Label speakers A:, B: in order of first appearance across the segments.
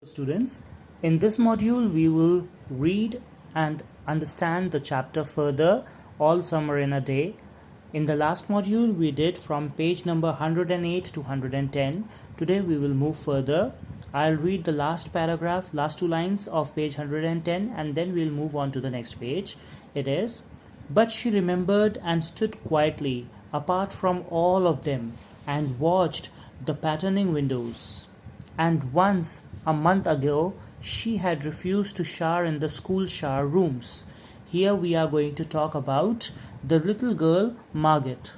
A: Students, in this module we will read and understand the chapter further, All Summer in a Day. In the last module we did from page number 108 to 110. Today we will move further. I'll read the last paragraph, last two lines of page 110, and then we'll move on to the next page. It is, "But she remembered and stood quietly apart from all of them and watched the patterning windows. And once, a month ago, she had refused to shower in the school shower rooms." Here we are going to talk about the little girl Margaret.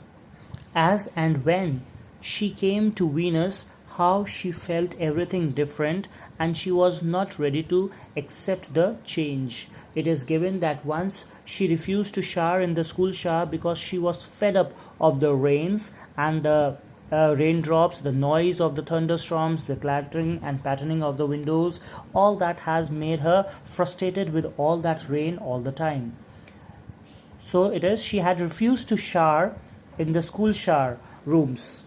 A: As and when she came to Venus, how she felt everything different and she was not ready to accept the change. It is given that once she refused to shower in the school shower because she was fed up of the rains and the raindrops, the noise of the thunderstorms, the clattering and patterning of the windows. All that has made her frustrated with all that rain all the time. So it is, she had refused to shower in the school shower rooms,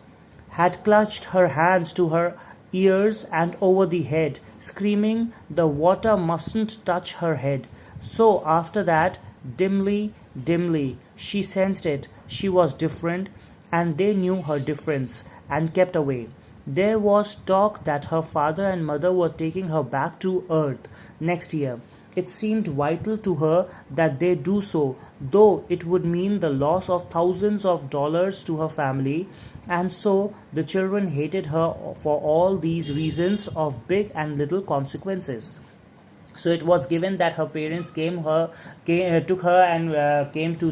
A: had clutched her hands to her ears and over the head, screaming the water mustn't touch her head. So after that, dimly, she sensed it. She was different, and they knew her difference and kept away. There was talk that her father and mother were taking her back to Earth next year. It seemed vital to her that they do so, though it would mean the loss of thousands of dollars to her family, and so the children hated her for all these reasons of big and little consequences. So it was given that her parents took her and came to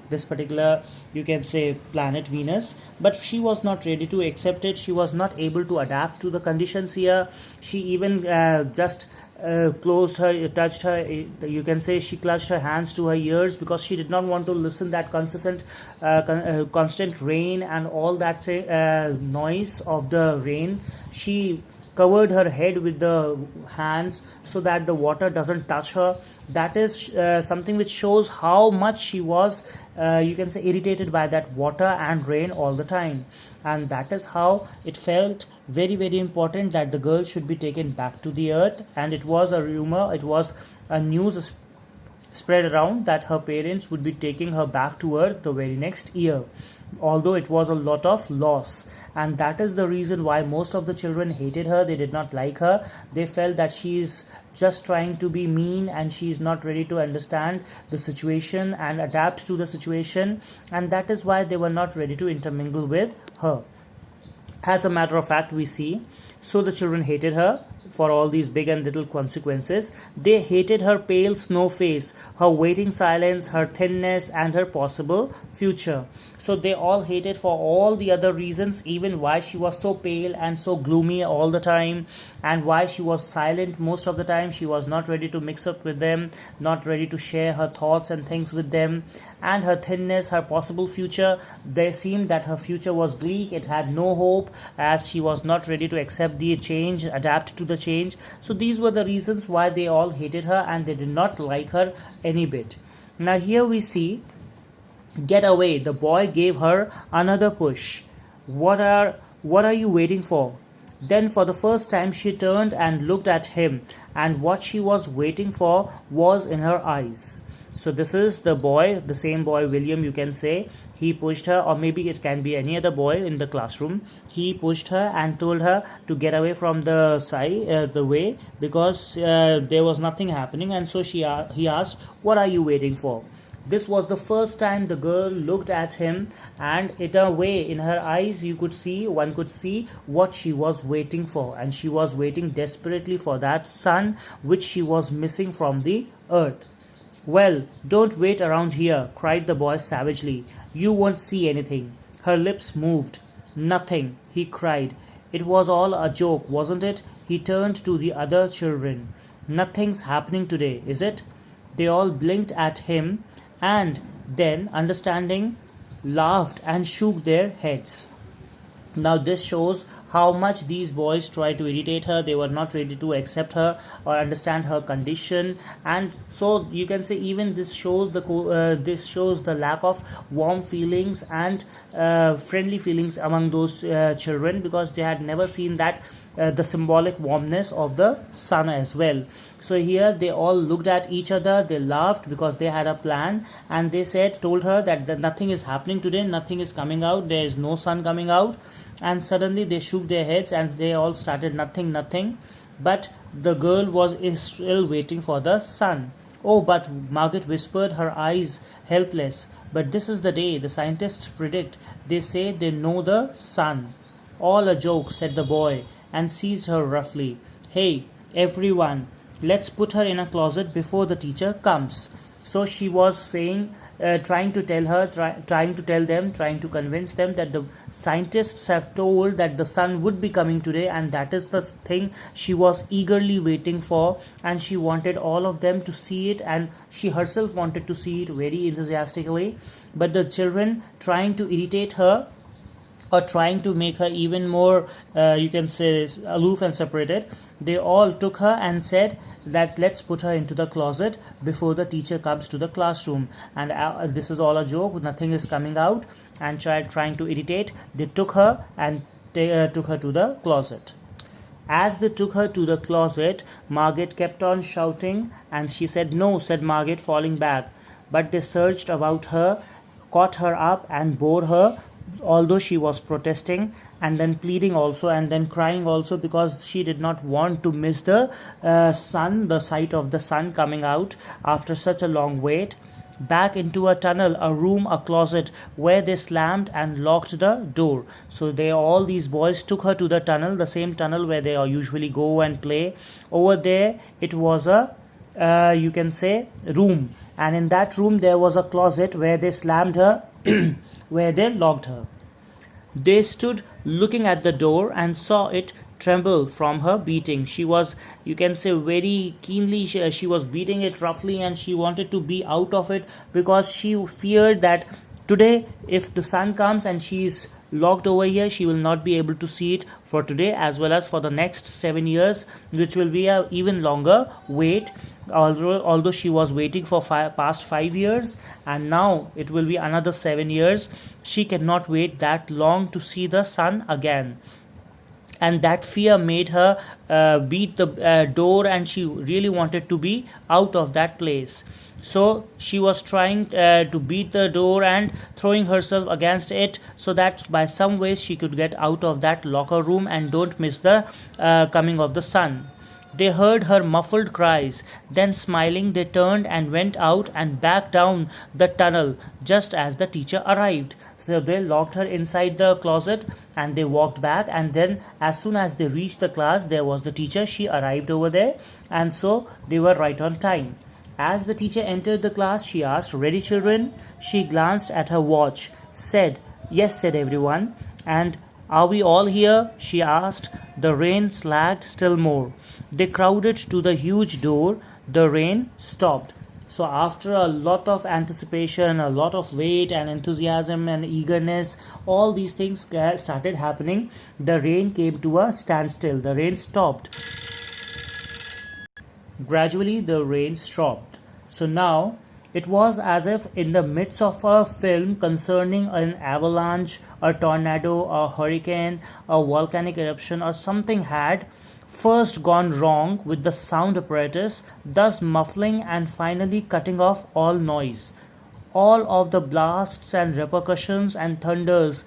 A: this particular, you can say, planet Venus, but she was not ready to accept it. She was not able to adapt to the conditions here. She even just touched her, you can say, she clutched her hands to her ears because she did not want to listen that constant rain and all that noise of the rain. She covered her head with the hands so that the water doesn't touch her. That is something which shows how much she was, you can say, irritated by that water and rain all the time. And that is how it felt very important that the girl should be taken back to the earth. And it was a rumor, it was a news spread around that her parents would be taking her back to earth the very next year, although it was a lot of loss. And that is the reason why most of the children hated her. They did not like her. They felt that she is just trying to be mean and she is not ready to understand the situation and adapt to the situation, and that is why they were not ready to intermingle with her. As a matter of fact, we see, so the children hated her for all these big and little consequences. They hated her pale snow face, her waiting silence, her thinness, and her possible future. So they all hated for all the other reasons, even why she was so pale and so gloomy all the time, and why she was silent most of the time. She was not ready to mix up with them, not ready to share her thoughts and things with them, and her thinness, her possible future. They seemed that her future was bleak, it had no hope, as she was not ready to accept the change, adapt to the change. So these were the reasons why they all hated her and they did not like her any bit. Now here we see, "Get away," the boy gave her another push. What are you waiting for?" Then for the first time she turned and looked at him, and what she was waiting for was in her eyes. So this is the boy, the same boy, William, you can say. He pushed her, or maybe it can be any other boy in the classroom. He pushed her and told her to get away from the side, the way, because there was nothing happening. And so he asked, "What are you waiting for?" This was the first time the girl looked at him, and in a way, in her eyes, one could see what she was waiting for, and she was waiting desperately for that sun which she was missing from the earth. "Well, don't wait around here," cried the boy savagely. "You won't see anything." Her lips moved. "Nothing," he cried. "It was all a joke, wasn't it?" He turned to the other children. "Nothing's happening today, is it?" They all blinked at him, and then, understanding, laughed and shook their heads. Now this shows how much these boys tried to irritate her. They were not ready to accept her or understand her condition, and so you can say even this shows the lack of warm feelings and friendly feelings among those children, because they had never seen that the symbolic warmness of the sun as well. So here they all looked at each other, they laughed because they had a plan, and they told her that nothing is happening today, nothing is coming out, there is no sun coming out. And suddenly they shook their heads and they all started nothing. But the girl is still waiting for the sun. Oh, but Margaret whispered, her eyes helpless. But this is the day the scientists predict. They say they know the sun. All a joke, said the boy, and seized her roughly. Hey, everyone, let's put her in a closet before the teacher comes. So she was saying, trying to convince them that the scientists have told that the sun would be coming today, and that is the thing she was eagerly waiting for, and she wanted all of them to see it, and she herself wanted to see it very enthusiastically. But the children, trying to irritate her or trying to make her even more, you can say, aloof and separated, they all took her and said that let's put her into the closet before the teacher comes to the classroom. And this is all a joke, nothing is coming out, and trying to irritate, they took her and took her to the closet. As they took her to the closet, Margaret kept on shouting, and she said, "No," said Margaret, falling back. But they surged about her, caught her up and bore her, although she was protesting and then pleading also and then crying also, because she did not want to miss the sun, the sight of the sun coming out after such a long wait. Back into a tunnel, a room, a closet, where they slammed and locked the door. So all these boys took her to the tunnel, the same tunnel where they usually go and play. Over there it was a you can say room, and in that room there was a closet where they slammed her where they locked her. They stood looking at the door and saw it tremble from her beating. She was, you can say, very keenly, she was beating it roughly, and she wanted to be out of it because she feared that today if the sun comes and she is locked over here, she will not be able to see it for today as well as for the next 7 years, which will be a even longer wait. Although she was waiting for past 5 years, and now it will be another 7 years, she cannot wait that long to see the sun again. And that fear made her beat the door, and she really wanted to be out of that place. So she was trying to beat the door and throwing herself against it, so that by some ways she could get out of that locker room and don't miss the coming of the sun. They heard her muffled cries. Then, smiling, they turned and went out and back down the tunnel just as the teacher arrived. So they locked her inside the closet and they walked back, and then as soon as they reached the class, there was the teacher. She arrived over there, and so they were right on time. As the teacher entered the class, she asked, "Ready, children?" She glanced at her watch, said, "Yes," said everyone. And "Are we all here?" she asked. The rain slacked still more. They crowded to the huge door. The rain stopped. So after a lot of anticipation, a lot of wait and enthusiasm and eagerness, all these things started happening. The rain came to a standstill. The rain stopped. Gradually the rain stopped. So now it was as if in the midst of a film concerning an avalanche, a tornado, a hurricane, a volcanic eruption, or something had first gone wrong with the sound apparatus, thus muffling and finally cutting off all noise, all of the blasts and repercussions and thunders,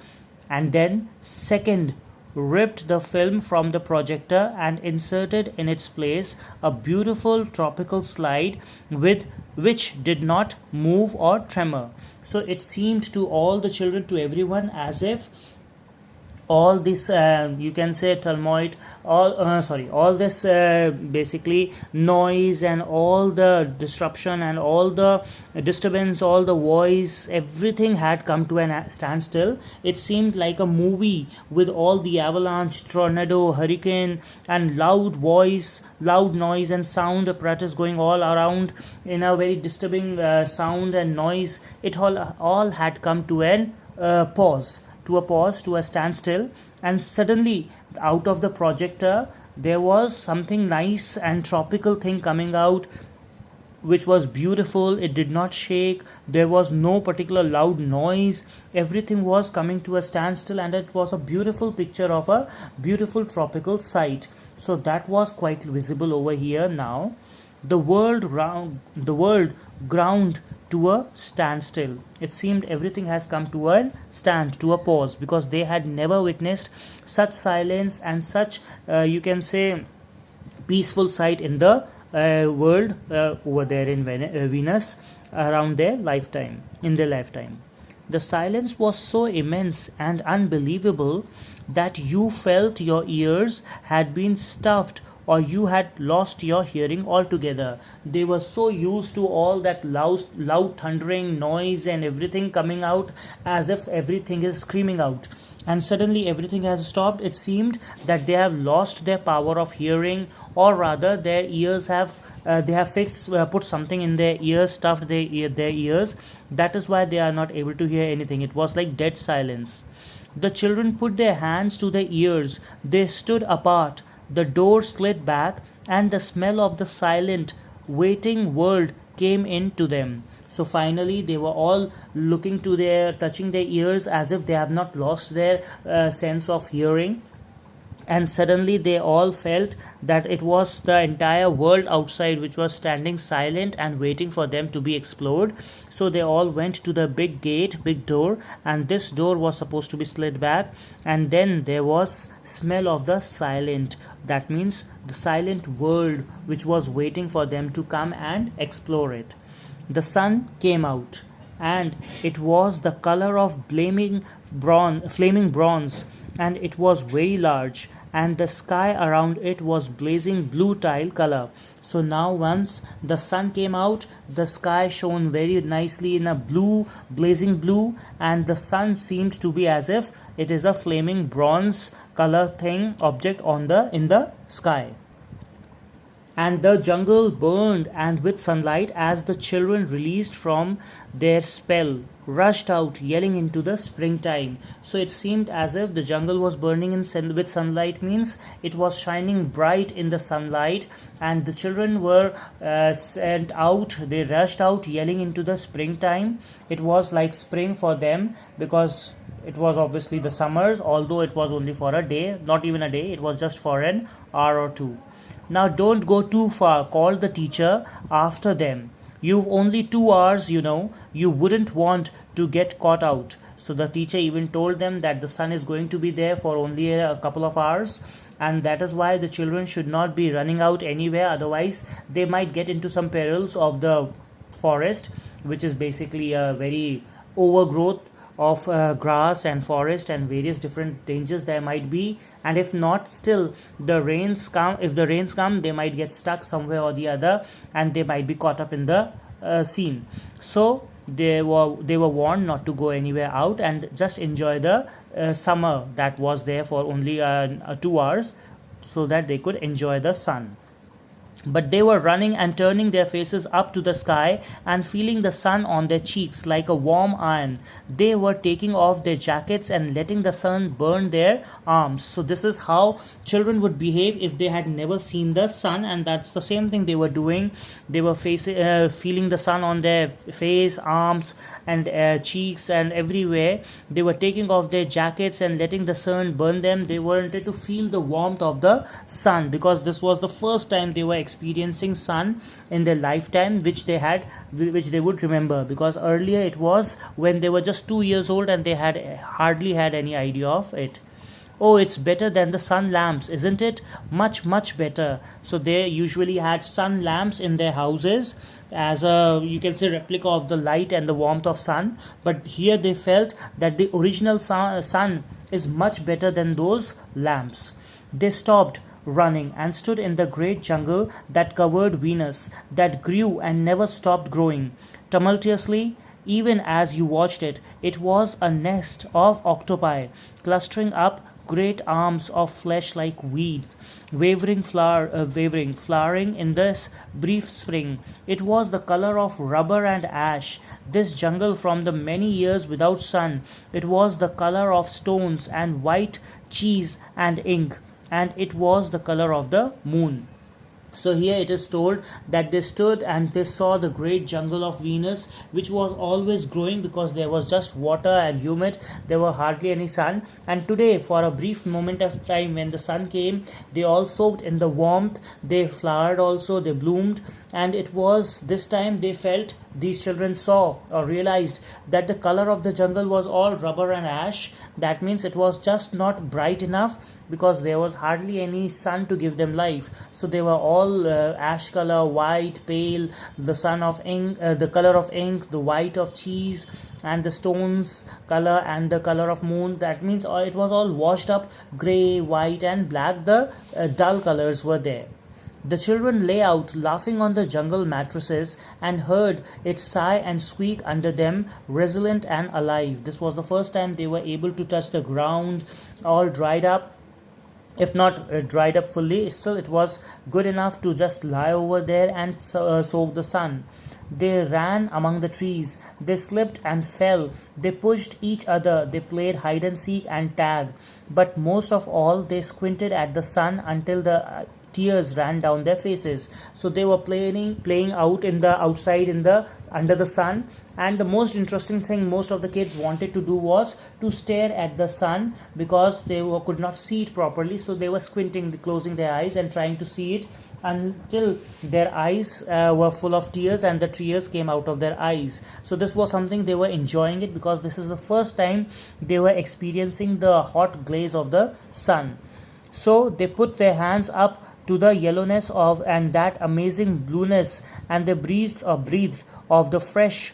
A: and then, second, ripped the film from the projector and inserted in its place a beautiful tropical slide which did not move or tremor. So it seemed to all the children, to everyone, as if all this you can say turmoil, all this basically noise and all the disruption and all the disturbance, all the voice, everything had come to a standstill. It seemed like a movie with all the avalanche, tornado, hurricane, and loud voice, loud noise and sound apparatus going all around in a very disturbing sound and noise. It all had come to an pause, to a standstill, and suddenly out of the projector there was something nice and tropical thing coming out. which was beautiful. It did not shake. There was no particular loud noise. Everything was coming to a standstill, and it was a beautiful picture of a beautiful tropical site. So that was quite visible over here now. The world ground to a standstill. It seemed everything has come to a stand, to a pause, because they had never witnessed such silence and such, you can say, peaceful sight in the world over there in Venus around their lifetime, in their lifetime. The silence was so immense and unbelievable that you felt your ears had been stuffed or you had lost your hearing altogether. They were so used to all that loud thundering noise and everything coming out as if everything is screaming out. And suddenly everything has stopped. It seemed that they have lost their power of hearing, or rather, their ears have. They have put something in their ears, stuffed their ears. That is why they are not able to hear anything. It was like dead silence. The children put their hands to their ears. They stood apart. The door slid back, and the smell of the silent, waiting world came into them. So finally, they were all touching their ears as if they have not lost their sense of hearing. And suddenly they all felt that it was the entire world outside which was standing silent and waiting for them to be explored. So they all went to the big door, and this door was supposed to be slid back, and then there was smell of the silent. That means the silent world which was waiting for them to come and explore it. The sun came out, and it was the color of flaming bronze, and it was very large, and the sky around it was blazing blue tile color. So now once the sun came out, the sky shone very nicely in a blazing blue, and the sun seemed to be as if it is a flaming bronze color object in the sky. And the jungle burned and with sunlight as the children, released from their spell, rushed out yelling into the springtime. So it seemed as if the jungle was burning with sunlight, means it was shining bright in the sunlight, and the children were sent out. They rushed out yelling into the springtime. It was like spring for them, because it was obviously the summers, although it was only for a day, not even a day, it was just for an hour or two. Now don't go too far, called the teacher after them. You've only 2 hours, you wouldn't want to get caught out. So the teacher even told them that the sun is going to be there for only a couple of hours, and that is why the children should not be running out anywhere, otherwise they might get into some perils of the forest, which is basically a very overgrowth of grass and forest and various different dangers there might be. And if not, still if the rains come, they might get stuck somewhere or the other, and they might be caught up in the scene. So they were warned not to go anywhere out and just enjoy the summer that was there for only 2 hours, so that they could enjoy the sun. But they were running and turning their faces up to the sky and feeling the sun on their cheeks like a warm iron. They were taking off their jackets and letting the sun burn their arms. So this is how children would behave if they had never seen the sun, and that's the same thing they were doing. They were feeling the sun on their face, arms, and cheeks, and everywhere. They were taking off their jackets and letting the sun burn them. They wanted to feel the warmth of the sun, because this was the first time they were experiencing sun in their lifetime, which they would remember, because earlier it was when they were just 2 years old and they had hardly had any idea of it. Oh, it's better than the sun lamps, isn't it? Much, much better. So they usually had sun lamps in their houses as a, you can say, replica of the light and the warmth of sun. But here they felt that the original sun is much better than those lamps. They stopped running and stood in the great jungle that covered Venus, that grew and never stopped growing. Tumultuously, even as you watched it, it was a nest of octopi, clustering up great arms of flesh like weeds, flowering in this brief spring. It was the color of rubber and ash, this jungle from the many years without sun. It was the color of stones and white cheese and ink, and it was the color of the moon. So here it is told that they stood and they saw the great jungle of Venus, which was always growing because there was just water and humid. There were hardly any sun. And today, for a brief moment of time, when the sun came, they all soaked in the warmth. They flowered also. They bloomed, and it was this time they felt, these children saw or realized that the color of the jungle was all rubber and ash. That means it was just not bright enough because there was hardly any sun to give them life. So they were all ash color, white, pale, the sun of ink, the color of ink, the white of cheese, and the stones color and the color of moon. That means it was all washed up, gray, white, and black. The dull colors were there. The children lay out laughing on the jungle mattresses and heard it sigh and squeak under them, resilient and alive. This was the first time they were able to touch the ground, all dried up. If not dried up fully, still it was good enough to just lie over there and soak the sun. They ran among the trees, they slipped and fell, they pushed each other, they played hide and seek and tag, but most of all they squinted at the sun until the tears ran down their faces. So they were playing out in the outside in the under the sun, and the most interesting thing most of the kids wanted to do was to stare at the sun because they could not see it properly. So they were squinting, closing their eyes and trying to see it until their eyes were full of tears and the tears came out of their eyes. So this was something they were enjoying it because this is the first time they were experiencing the hot glaze of the sun. So they put their hands up to the yellowness of and that amazing blueness, and they breathed of the fresh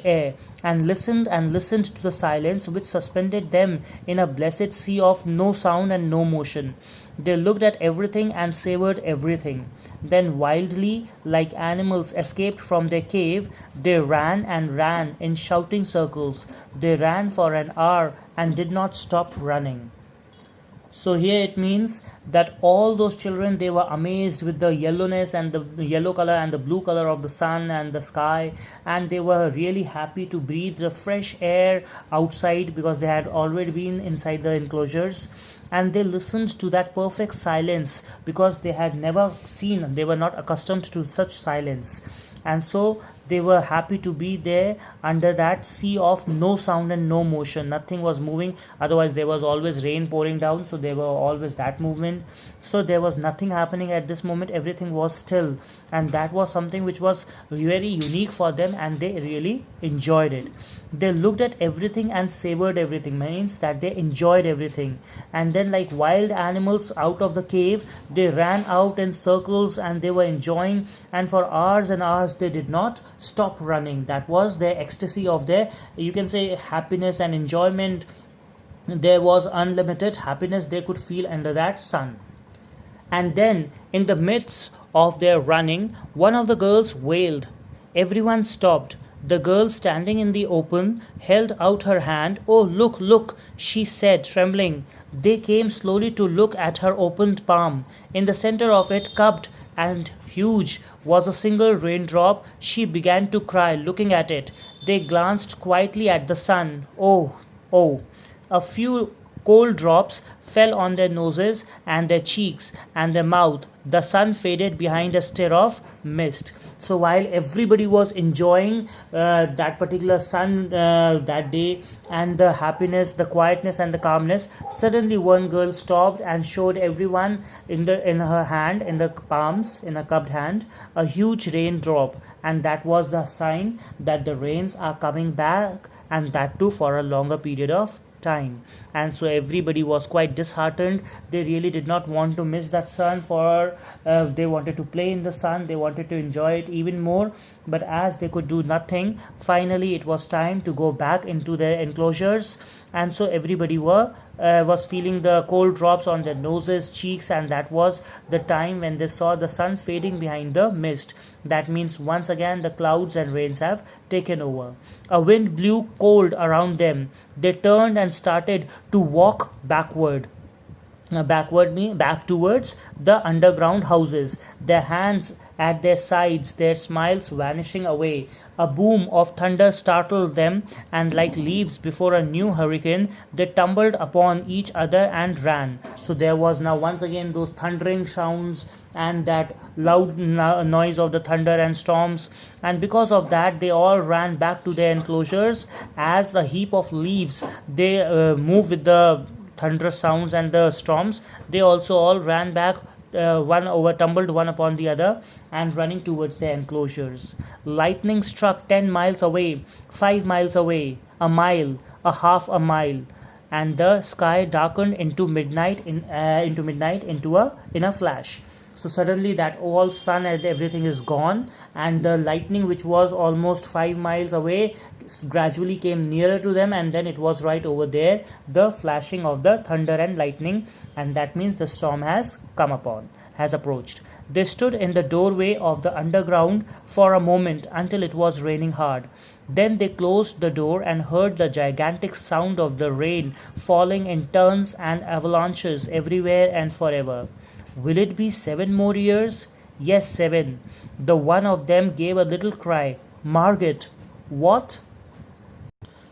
A: air, and listened to the silence which suspended them in a blessed sea of no sound and no motion. They looked at everything and savored everything. Then wildly, like animals escaped from their cave, they ran and ran in shouting circles. They ran for an hour and did not stop running. So here it means that all those children, they were amazed with the yellowness and the yellow color and the blue color of the sun and the sky, and they were really happy to breathe the fresh air outside because they had already been inside the enclosures. And they listened to that perfect silence because they had never seen, they were not accustomed to such silence. And so they were happy to be there under that sea of no sound and no motion. Nothing was moving, otherwise there was always rain pouring down, so there were always that movement. So there was nothing happening at this moment, everything was still, and that was something which was very unique for them, and they really enjoyed it. They looked at everything and savored everything, means that they enjoyed everything. And then, like wild animals out of the cave, they ran out in circles and they were enjoying, and for hours and hours they did not stop running. That was their ecstasy of their, you can say, happiness and enjoyment. There was unlimited happiness they could feel under that sun. And then, in the midst of their running, one of the girls wailed. Everyone stopped. The girl, standing in the open, held out her hand. "Oh, look, look," she said, trembling. They came slowly to look at her opened palm. In the center of it, cupped and huge, was a single raindrop. She began to cry, looking at it. They glanced quietly at the sun. Oh, oh. A few cold drops fell on their noses and their cheeks and their mouth. The sun faded behind a stir of mist. So while everybody was enjoying that particular sun that day, and the happiness, the quietness and the calmness, suddenly one girl stopped and showed everyone in her hand, in the palms, in a cupped hand, a huge raindrop, and that was the sign that the rains are coming back, and that too for a longer period of time. And so everybody was quite disheartened. They really did not want to miss that sun, for they wanted to play in the sun, they wanted to enjoy it even more. But as they could do nothing, finally it was time to go back into their enclosures. And so everybody was feeling the cold drops on their noses, cheeks, and that was the time when they saw the sun fading behind the mist. That means once again the clouds and rains have taken over. A wind blew cold around them. They turned and started to walk backward. Backward means back towards the underground houses. Their hands at their sides, their smiles vanishing away. A boom of thunder startled them, and like leaves before a new hurricane, they tumbled upon each other and ran. So there was now once again those thundering sounds and that loud noise of the thunder and storms, and because of that they all ran back to their enclosures. As the heap of leaves they move with the thunderous sounds and the storms, they also all ran back, one over tumbled one upon the other and running towards their enclosures. Lightning struck 10 miles away, 5 miles away, a mile, a half a mile, and the sky darkened into midnight in a flash. So suddenly that all sun and everything is gone, and the lightning, which was almost 5 miles away, gradually came nearer to them, and then it was right over there, the flashing of the thunder and lightning, and that means the storm has approached. They stood in the doorway of the underground for a moment until it was raining hard. Then they closed the door and heard the gigantic sound of the rain falling in turns and avalanches everywhere and forever. Will it be 7 more years? Yes, 7. The one of them gave a little cry. Margaret, what?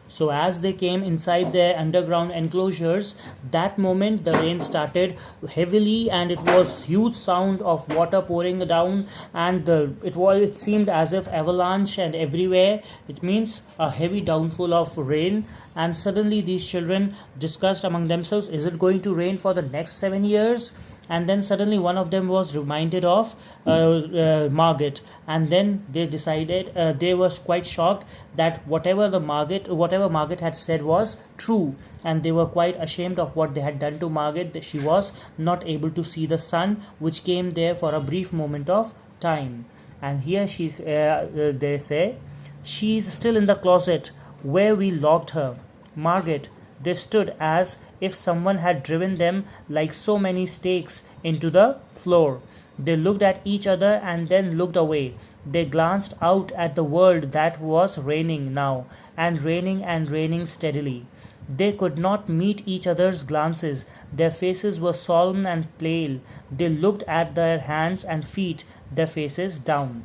A: So as they came inside their underground enclosures, that moment the rain started heavily, and it was huge sound of water pouring down, and it seemed as if avalanche and everywhere. It means a heavy downfall of rain. And suddenly these children discussed among themselves, is it going to rain for the next 7 years? And then suddenly one of them was reminded of Margaret, and then they decided, they were quite shocked that whatever Margaret had said was true, and they were quite ashamed of what they had done to Margaret. She was not able to see the sun, which came there for a brief moment of time. And here they say, she is still in the closet where we locked her. Margaret. They stood as if someone had driven them like so many stakes into the floor. They looked at each other and then looked away. They glanced out at the world that was raining now, and raining steadily. They could not meet each other's glances. Their faces were solemn and pale. They looked at their hands and feet, their faces down.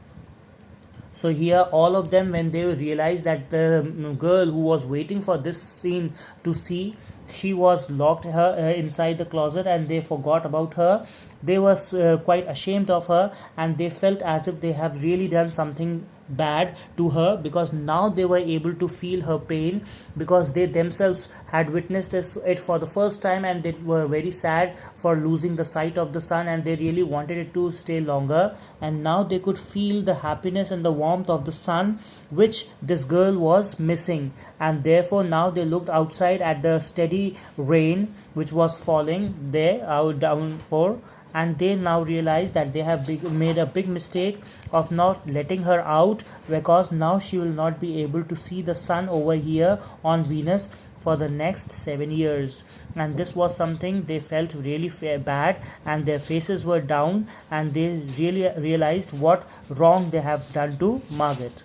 A: So here all of them, when they realized that the girl who was waiting for this scene to see, she was locked her inside the closet, and they forgot about her. They were quite ashamed of her, and they felt as if they have really done something bad to her, because now they were able to feel her pain, because they themselves had witnessed it for the first time, and they were very sad for losing the sight of the sun, and they really wanted it to stay longer. And now they could feel the happiness and the warmth of the sun, which this girl was missing. And therefore now they looked outside at the steady rain which was falling there, out downpour, and they now realize that they have made a big mistake of not letting her out, because now she will not be able to see the sun over here on Venus for the next 7 years. And this was something they felt really bad, and their faces were down, and they really realized what wrong they have done to Margaret.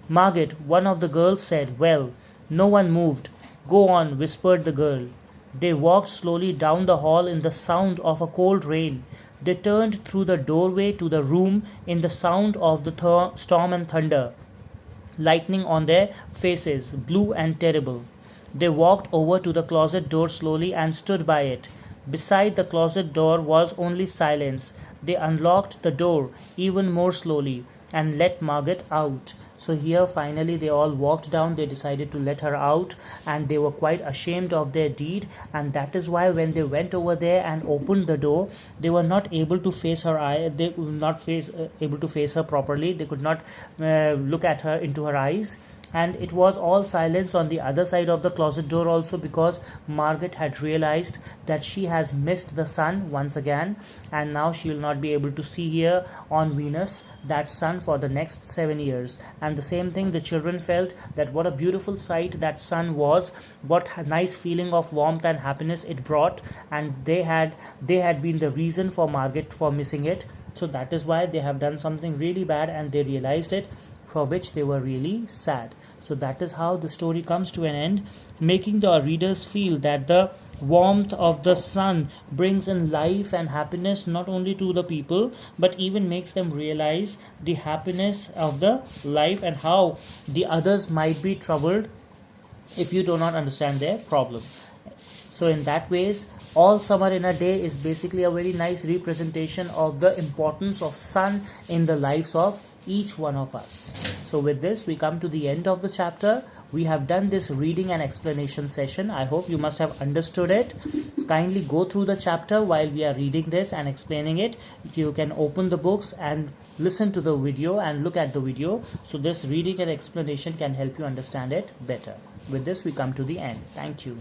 A: Margaret, one of the girls said. Well, no one moved. Go on, whispered the girl. They walked slowly down the hall in the sound of a cold rain. They turned through the doorway to the room in the sound of the storm and thunder, lightning on their faces, blue and terrible. They walked over to the closet door slowly and stood by it. Beside the closet door was only silence. They unlocked the door even more slowly and let Margaret out. So here finally they all walked down. They decided to let her out, and they were quite ashamed of their deed, and that is why when they went over there and opened the door, they were not able to face her they were not able to face her properly. They could not look at her into her eyes, and it was all silence on the other side of the closet door also, because Margaret had realized that she has missed the sun once again, and now she will not be able to see here on Venus that sun for the next 7 years. And the same thing the children felt, that what a beautiful sight that sun was, what a nice feeling of warmth and happiness it brought, and they had been the reason for Margaret for missing it. So that is why they have done something really bad, and they realized it, for which they were really sad. So that is how the story comes to an end, making the readers feel that the warmth of the sun brings in life and happiness not only to the people but even makes them realize the happiness of the life and how the others might be troubled if you do not understand their problem. So in that ways, all summer in a day is basically a very nice representation of the importance of sun in the lives of each one of us. So with this we come to the end of the chapter. We have done this reading and explanation session. I hope you must have understood it. Kindly go through the chapter while we are reading this and explaining it. You can open the books and listen to the video and look at the video. So this reading and explanation can help you understand it better. With this we come to the end. Thank you.